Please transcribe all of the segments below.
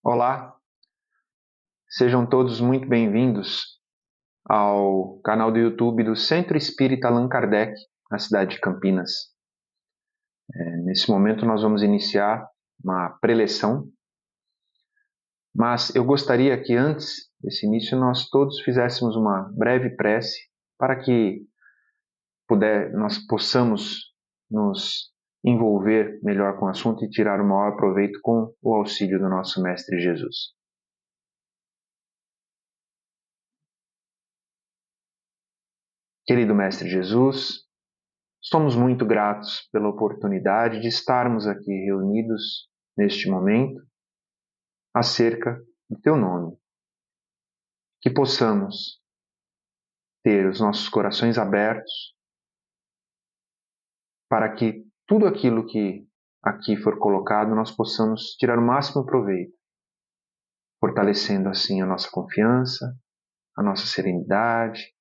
Olá, sejam todos muito bem-vindos ao canal do YouTube do Centro Espírita Allan Kardec, na cidade de Campinas. Nesse momento nós vamos iniciar uma preleção, mas eu gostaria que antes desse início nós todos fizéssemos uma breve prece para que nós possamos nos envolver melhor com o assunto e tirar o maior proveito com o auxílio do nosso Mestre Jesus. Querido Mestre Jesus, somos muito gratos pela oportunidade de estarmos aqui reunidos neste momento acerca do Teu nome. Que possamos ter os nossos corações abertos para que tudo aquilo que aqui for colocado nós possamos tirar o máximo proveito, fortalecendo assim a nossa confiança, a nossa serenidade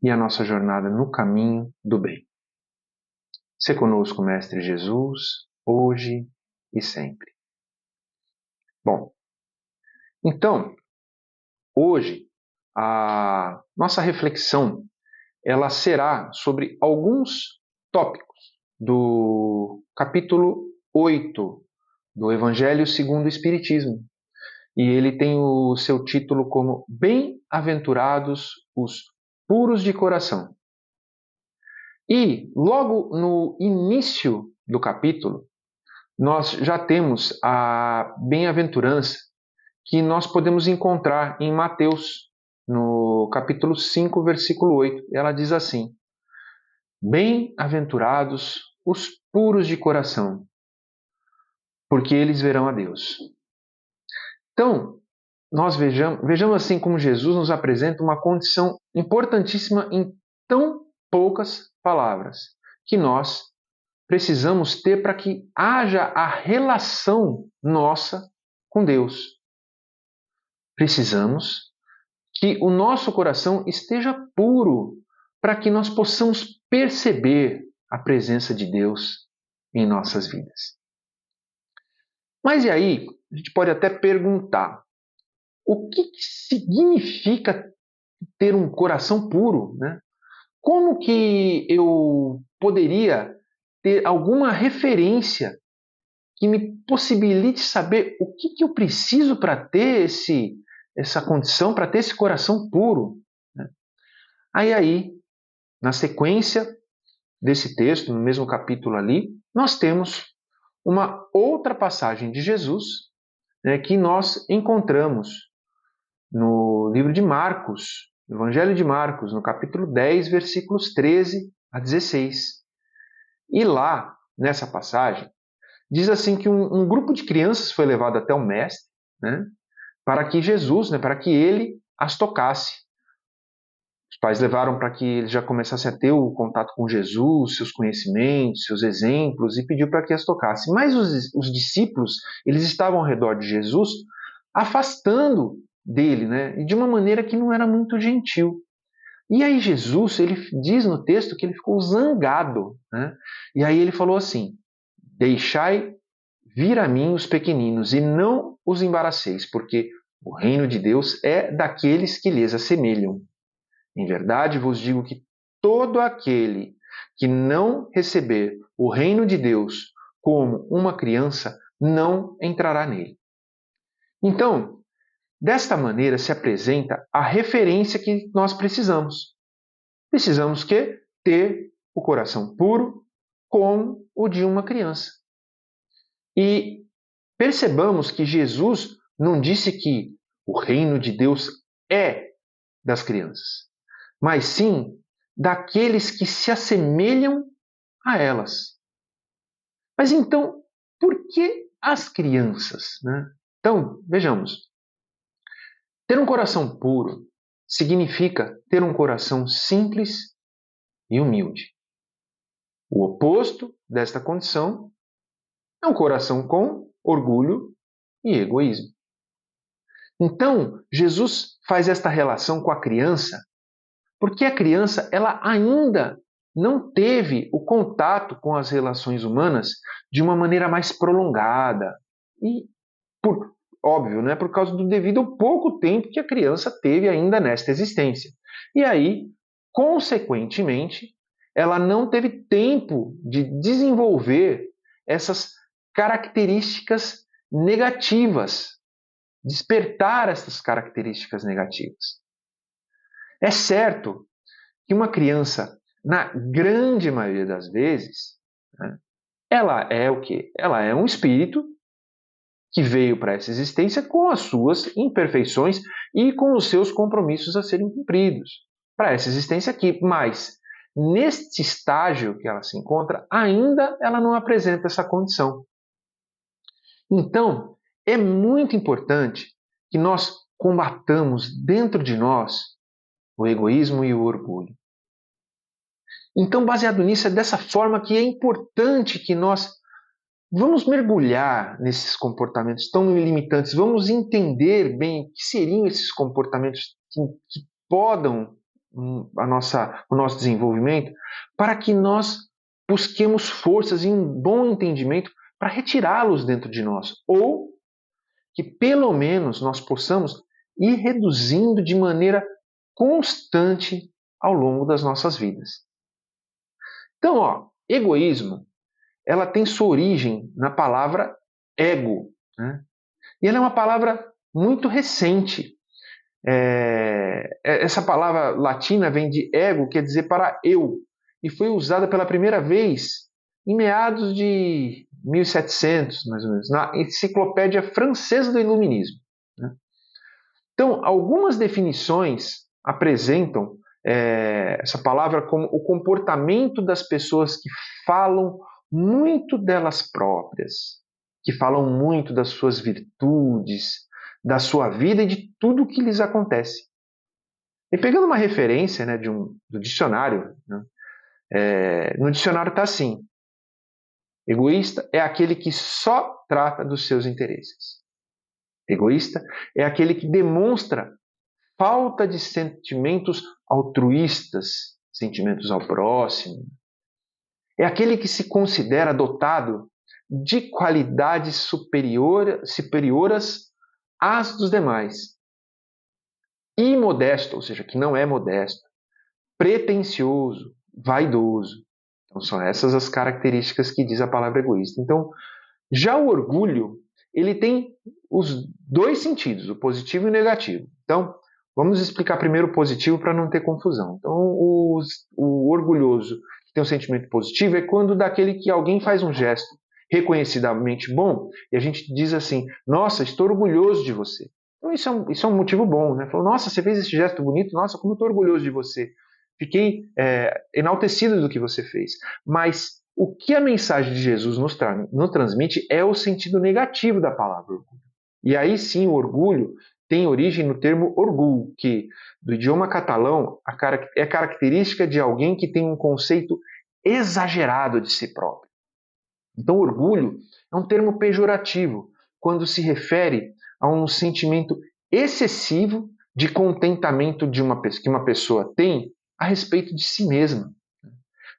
e a nossa jornada no caminho do bem. Se conosco, Mestre Jesus, hoje e sempre. Bom, então, hoje a nossa reflexão ela será sobre alguns tópicos do capítulo 8 do Evangelho segundo o Espiritismo. E ele tem o seu título como Bem-aventurados os puros de coração. E logo no início do capítulo, nós já temos a bem-aventurança que nós podemos encontrar em Mateus, no capítulo 5, versículo 8. Ela diz assim: Bem-aventurados os puros de coração, porque eles verão a Deus. Então, nós vejamos assim como Jesus nos apresenta uma condição importantíssima em tão poucas palavras, que nós precisamos ter para que haja a relação nossa com Deus. Precisamos que o nosso coração esteja puro para que nós possamos perceber a presença de Deus em nossas vidas. Mas e aí, a gente pode até perguntar, o que significa ter um coração puro, né? Como que eu poderia ter alguma referência que me possibilite saber o que eu preciso para ter essa condição, para ter esse coração puro, né? Aí, na sequência desse texto, no mesmo capítulo ali, nós temos uma outra passagem de Jesus, né, que nós encontramos no livro de Marcos, no Evangelho de Marcos, no capítulo 10, versículos 13 a 16. E lá, nessa passagem, diz assim que um grupo de crianças foi levado até o mestre, né, para que Jesus, né, para que ele as tocasse. Os pais levaram para que eles já começassem a ter o contato com Jesus, seus conhecimentos, seus exemplos, e pediu para que as tocasse. Mas os discípulos, eles estavam ao redor de Jesus, afastando dele, né, e de uma maneira que não era muito gentil. E aí Jesus, ele diz no texto que ele ficou zangado, né? E aí ele falou assim: Deixai vir a mim os pequeninos e não os embaraceis, porque o reino de Deus é daqueles que lhes assemelham. Em verdade vos digo que todo aquele que não receber o reino de Deus como uma criança não entrará nele. Então, desta maneira se apresenta a referência que nós precisamos. Precisamos que ter o coração puro como o de uma criança. E percebamos que Jesus não disse que o reino de Deus é das crianças, mas sim daqueles que se assemelham a elas. Mas então, por que as crianças, né? Então, vejamos. Ter um coração puro significa ter um coração simples e humilde. O oposto desta condição é um coração com orgulho e egoísmo. Então, Jesus faz esta relação com a criança porque a criança ela ainda não teve o contato com as relações humanas de uma maneira mais prolongada. E Óbvio, né? Por causa do devido ao pouco tempo que a criança teve ainda nesta existência. E aí, consequentemente, ela não teve tempo de desenvolver essas características negativas, despertar essas características negativas. É certo que uma criança, na grande maioria das vezes, né, ela é o quê? Ela é um espírito que veio para essa existência com as suas imperfeições e com os seus compromissos a serem cumpridos para essa existência aqui. Mas, neste estágio que ela se encontra, ainda ela não apresenta essa condição. Então, é muito importante que nós combatamos dentro de nós o egoísmo e o orgulho. Então, baseado nisso, é dessa forma que é importante que nós vamos mergulhar nesses comportamentos tão limitantes, vamos entender bem o que seriam esses comportamentos que podam o nosso desenvolvimento, para que nós busquemos forças e um bom entendimento para retirá-los dentro de nós, ou que pelo menos nós possamos ir reduzindo de maneira constante ao longo das nossas vidas. Então, egoísmo, ela tem sua origem na palavra ego, né? E ela é uma palavra muito recente. Essa palavra latina vem de ego, quer dizer para eu, e foi usada pela primeira vez em meados de 1700, mais ou menos, na Enciclopédia Francesa do Iluminismo, né? Então, algumas definições apresentam essa palavra como o comportamento das pessoas que falam muito delas próprias, que falam muito das suas virtudes, da sua vida e de tudo o que lhes acontece. E pegando uma referência, né, do dicionário, né, no dicionário está assim: egoísta é aquele que só trata dos seus interesses. Egoísta é aquele que demonstra falta de sentimentos altruístas, sentimentos ao próximo. É aquele que se considera dotado de qualidades superioras às dos demais. Imodesto, ou seja, que não é modesto. Pretensioso, vaidoso. Então são essas as características que diz a palavra egoísta. Então, já o orgulho, ele tem os dois sentidos, o positivo e o negativo. Então, vamos explicar primeiro o positivo para não ter confusão. Então, o orgulhoso que tem um sentimento positivo é quando daquele que alguém faz um gesto reconhecidamente bom e a gente diz assim: nossa, estou orgulhoso de você. Então, isso é um motivo bom, né? Falou: nossa, você fez esse gesto bonito, nossa, como eu estou orgulhoso de você. Fiquei enaltecido do que você fez. Mas o que a mensagem de Jesus nos transmite é o sentido negativo da palavra orgulho. E aí sim, o orgulho tem origem no termo orgulho, que do idioma catalão é característica de alguém que tem um conceito exagerado de si próprio. Então, orgulho é um termo pejorativo quando se refere a um sentimento excessivo de contentamento que uma pessoa tem a respeito de si mesma,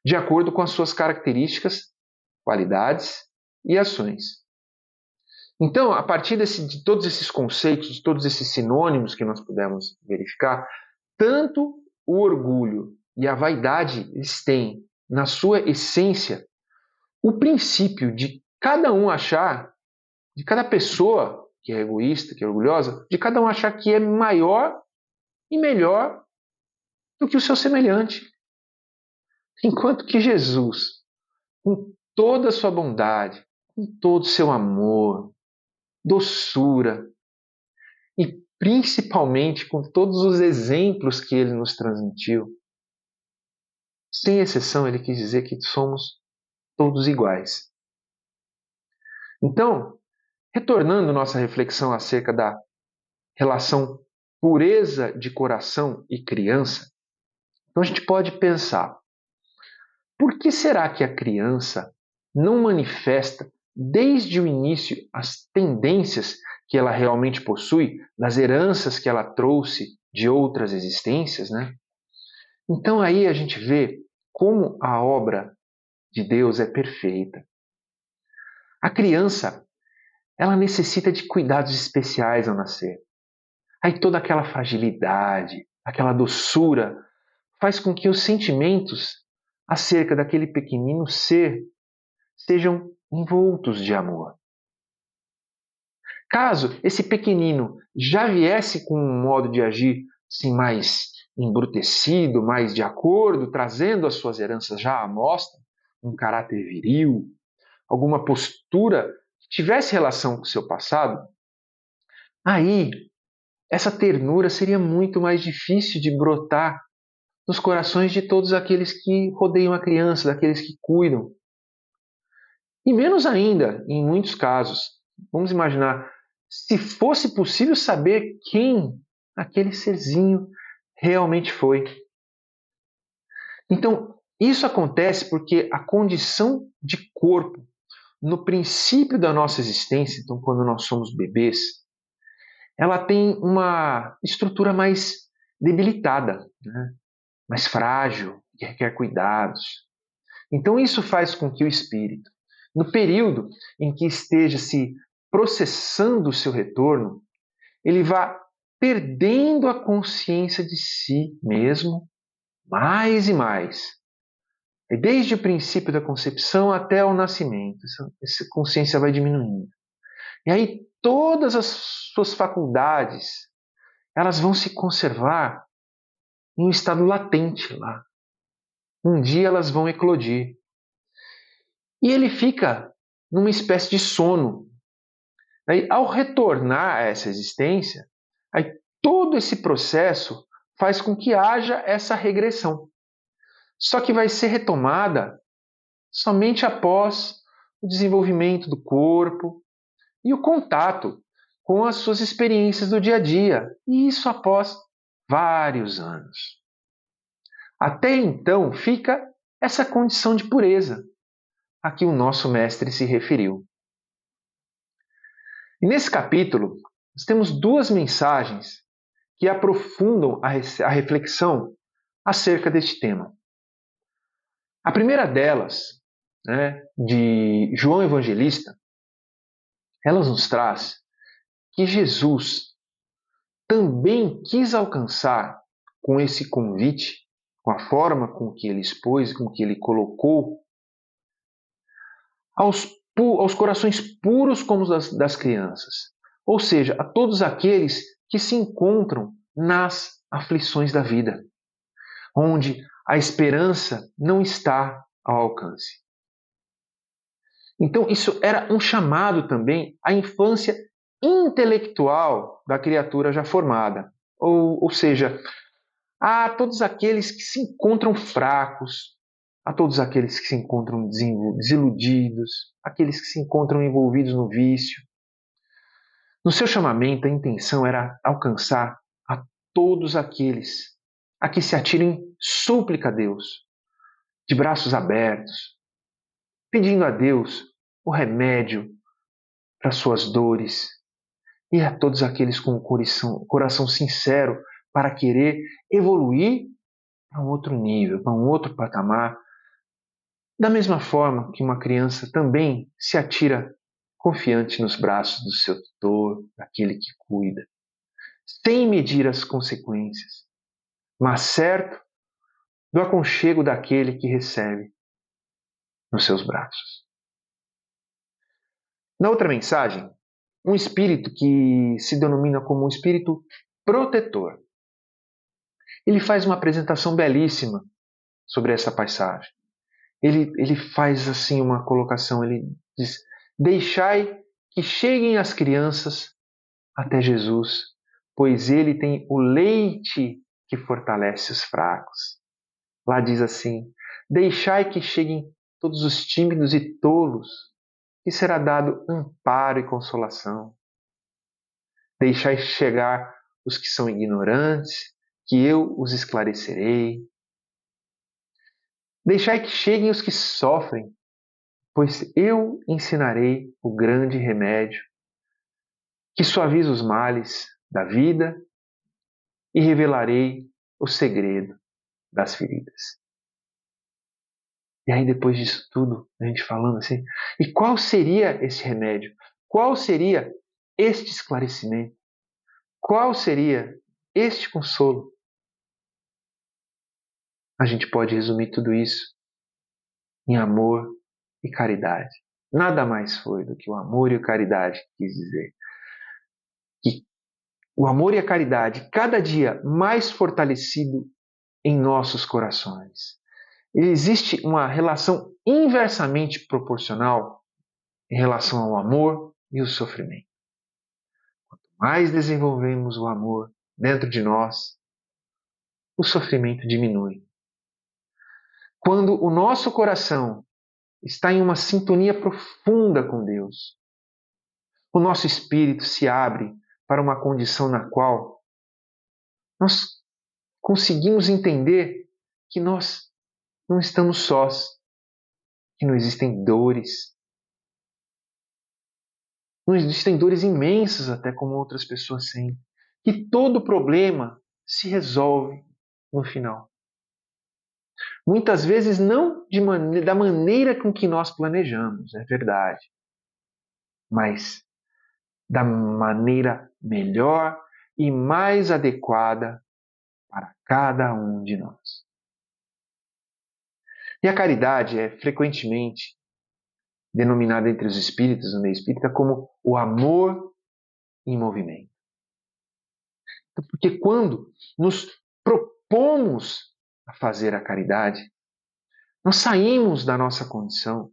de acordo com as suas características, qualidades e ações. Então, a partir de todos esses conceitos, de todos esses sinônimos que nós pudemos verificar, tanto o orgulho e a vaidade eles têm, na sua essência, o princípio de cada um achar, de cada pessoa que é egoísta, que é orgulhosa, de cada um achar que é maior e melhor do que o seu semelhante. Enquanto que Jesus, com toda a sua bondade, com todo o seu amor, doçura e principalmente com todos os exemplos que ele nos transmitiu, sem exceção, ele quis dizer que somos todos iguais. Então, retornando nossa reflexão acerca da relação pureza de coração e criança, então a gente pode pensar: por que será que a criança não manifesta desde o início as tendências que ela realmente possui, das heranças que ela trouxe de outras existências, né? Então aí a gente vê como a obra de Deus é perfeita. A criança, ela necessita de cuidados especiais ao nascer. Aí toda aquela fragilidade, aquela doçura, faz com que os sentimentos acerca daquele pequenino ser sejam envoltos de amor. Caso esse pequenino já viesse com um modo de agir assim, mais embrutecido, mais de acordo, trazendo as suas heranças já à mostra, um caráter viril, alguma postura que tivesse relação com o seu passado, aí essa ternura seria muito mais difícil de brotar nos corações de todos aqueles que rodeiam a criança, daqueles que cuidam. E menos ainda, em muitos casos, vamos imaginar, se fosse possível saber quem aquele serzinho realmente foi. Então, isso acontece porque a condição de corpo, no princípio da nossa existência, então quando nós somos bebês, ela tem uma estrutura mais debilitada, né? Mais frágil, que requer cuidados. Então, isso faz com que o espírito, no período em que esteja se processando o seu retorno, ele vá perdendo a consciência de si mesmo mais e mais. E desde o princípio da concepção até o nascimento, essa consciência vai diminuindo. E aí todas as suas faculdades, elas vão se conservar em um estado latente lá. Um dia elas vão eclodir. E ele fica numa espécie de sono. Aí, ao retornar a essa existência, aí todo esse processo faz com que haja essa regressão. Só que vai ser retomada somente após o desenvolvimento do corpo e o contato com as suas experiências do dia a dia, e isso após vários anos. Até então fica essa condição de pureza a que o nosso mestre se referiu. E nesse capítulo, nós temos duas mensagens que aprofundam a reflexão acerca deste tema. A primeira delas, né, de João Evangelista, ela nos traz que Jesus também quis alcançar com esse convite, com a forma com que ele expôs, com que ele colocou, aos corações puros como os das crianças. Ou seja, a todos aqueles que se encontram nas aflições da vida, onde a esperança não está ao alcance. Então, isso era um chamado também à infância intelectual da criatura já formada. Ou seja, a todos aqueles que se encontram fracos, a todos aqueles que se encontram desiludidos, aqueles que se encontram envolvidos no vício. No seu chamamento, a intenção era alcançar a todos aqueles a que se atirem súplica a Deus, de braços abertos, pedindo a Deus o remédio para suas dores, e a todos aqueles com o coração sincero para querer evoluir para um outro nível, para um outro patamar, da mesma forma que uma criança também se atira confiante nos braços do seu tutor, daquele que cuida, sem medir as consequências, mas certo do aconchego daquele que recebe nos seus braços. Na outra mensagem, um espírito que se denomina como um espírito protetor. Ele faz uma apresentação belíssima sobre essa passagem. Ele faz assim uma colocação, ele diz: deixai que cheguem as crianças até Jesus, pois ele tem o leite que fortalece os fracos. Lá diz assim: deixai que cheguem todos os tímidos e tolos, que será dado amparo e consolação. Deixai chegar os que são ignorantes, que eu os esclarecerei. Deixai que cheguem os que sofrem, pois eu ensinarei o grande remédio que suaviza os males da vida e revelarei o segredo das feridas. E aí, depois disso tudo, a gente falando assim, e qual seria esse remédio? qual seria este esclarecimento? Qual seria este consolo? A gente pode resumir tudo isso em amor e caridade. Nada mais foi do que o amor e a caridade que quis dizer. Que o amor e a caridade, cada dia mais fortalecido em nossos corações. Existe uma relação inversamente proporcional em relação ao amor e o sofrimento. Quanto mais desenvolvemos o amor dentro de nós, o sofrimento diminui. Quando o nosso coração está em uma sintonia profunda com Deus, o nosso espírito se abre para uma condição na qual nós conseguimos entender que nós não estamos sós, que não existem dores. Não existem dores imensas até como outras pessoas sentem. Que todo problema se resolve no final. Muitas vezes não da maneira com que nós planejamos, é verdade. Mas da maneira melhor e mais adequada para cada um de nós. E a caridade é frequentemente denominada entre os espíritas, no meio espírita, como o amor em movimento. Porque quando nos propomos a fazer a caridade, nós saímos da nossa condição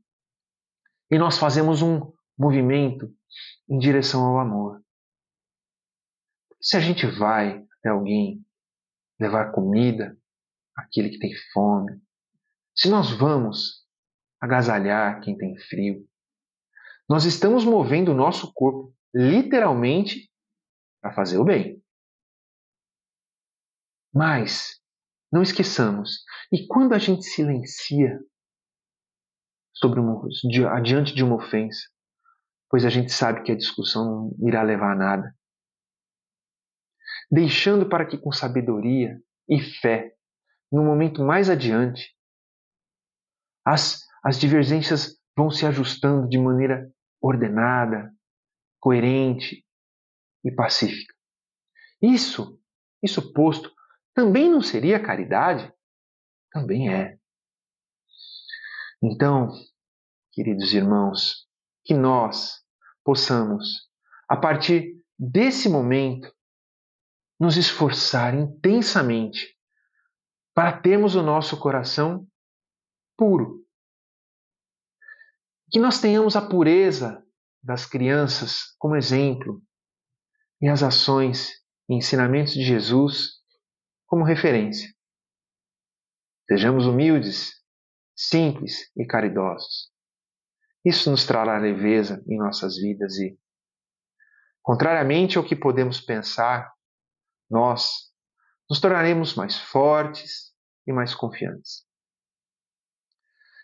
e nós fazemos um movimento em direção ao amor. Se a gente vai até alguém levar comida àquele que tem fome, se nós vamos agasalhar quem tem frio, nós estamos movendo o nosso corpo literalmente para fazer o bem. Mas não esqueçamos, e quando a gente silencia diante de uma ofensa, pois a gente sabe que a discussão não irá levar a nada, deixando para que com sabedoria e fé, no momento mais adiante, as divergências vão se ajustando de maneira ordenada, coerente e pacífica. Isso posto, também não seria caridade? Também é. Então, queridos irmãos, que nós possamos, a partir desse momento, nos esforçar intensamente para termos o nosso coração puro. Que nós tenhamos a pureza das crianças como exemplo e as ações e ensinamentos de Jesus como referência. Sejamos humildes, simples e caridosos. Isso nos trará leveza em nossas vidas e, contrariamente ao que podemos pensar, nós nos tornaremos mais fortes e mais confiantes.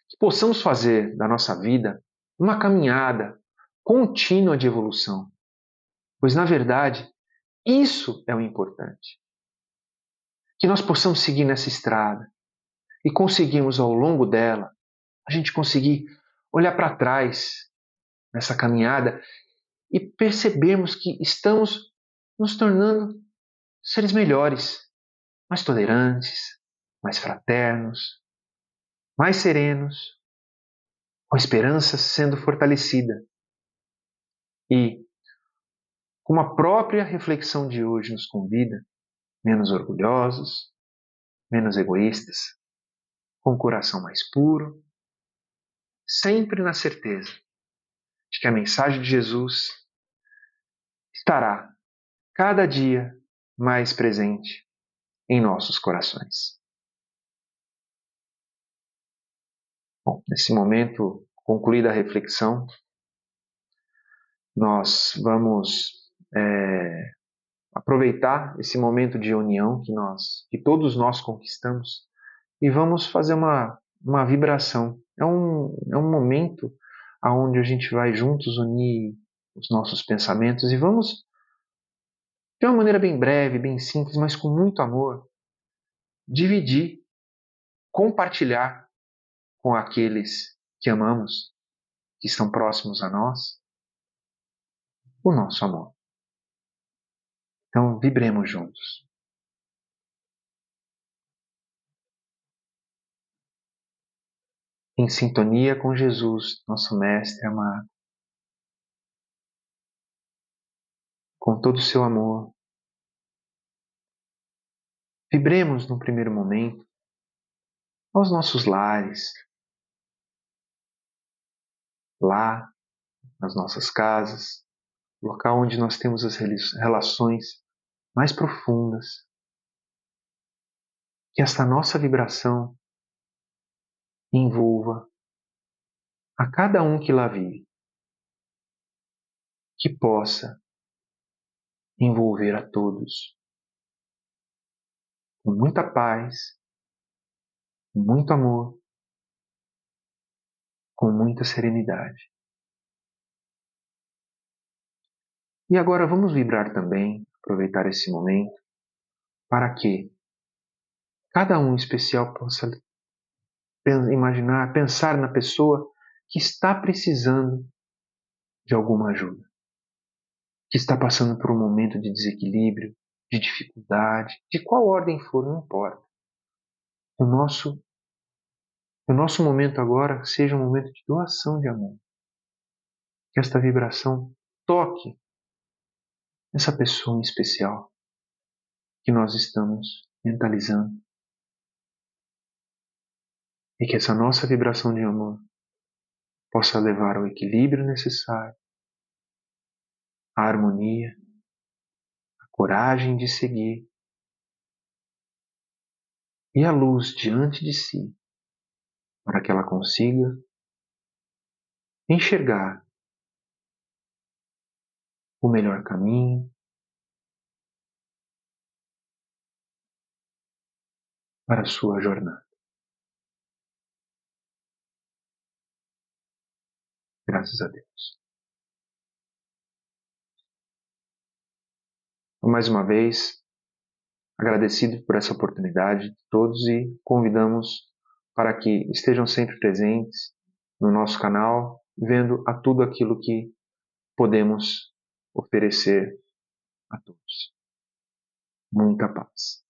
Que possamos fazer da nossa vida uma caminhada contínua de evolução, pois, na verdade, isso é o importante. Que nós possamos seguir nessa estrada e conseguirmos, ao longo dela, a gente conseguir olhar para trás nessa caminhada e percebermos que estamos nos tornando seres melhores, mais tolerantes, mais fraternos, mais serenos, com a esperança sendo fortalecida. E, como a própria reflexão de hoje nos convida, menos orgulhosos, menos egoístas, com o coração mais puro, sempre na certeza de que a mensagem de Jesus estará cada dia mais presente em nossos corações. Bom, nesse momento, concluída a reflexão, nós vamos aproveitar esse momento de união que todos nós conquistamos e vamos fazer uma vibração. É um momento onde a gente vai juntos unir os nossos pensamentos e vamos, de uma maneira bem breve, bem simples, mas com muito amor, dividir, compartilhar com aqueles que amamos, que estão próximos a nós, o nosso amor. Então, vibremos juntos. Em sintonia com Jesus, nosso Mestre amado, com todo o seu amor. Vibremos no primeiro momento aos nossos lares, lá nas nossas casas, local onde nós temos as relações mais profundas. Que esta nossa vibração envolva a cada um que lá vive, que possa envolver a todos com muita paz, com muito amor, com muita serenidade. E agora vamos vibrar também, aproveitar esse momento, para que cada um em especial possa imaginar, pensar na pessoa que está precisando de alguma ajuda, que está passando por um momento de desequilíbrio, de dificuldade, de qual ordem for, não importa. O nosso momento agora seja um momento de doação de amor. Que esta vibração toque essa pessoa em especial que nós estamos mentalizando. E que essa nossa vibração de amor possa levar ao equilíbrio necessário, à harmonia, à coragem de seguir e à luz diante de si, para que ela consiga enxergar o melhor caminho para a sua jornada. Graças a Deus. Então, mais uma vez, agradecido por essa oportunidade de todos e convidamos para que estejam sempre presentes no nosso canal, vendo a tudo aquilo que podemos oferecer a todos. Muita paz.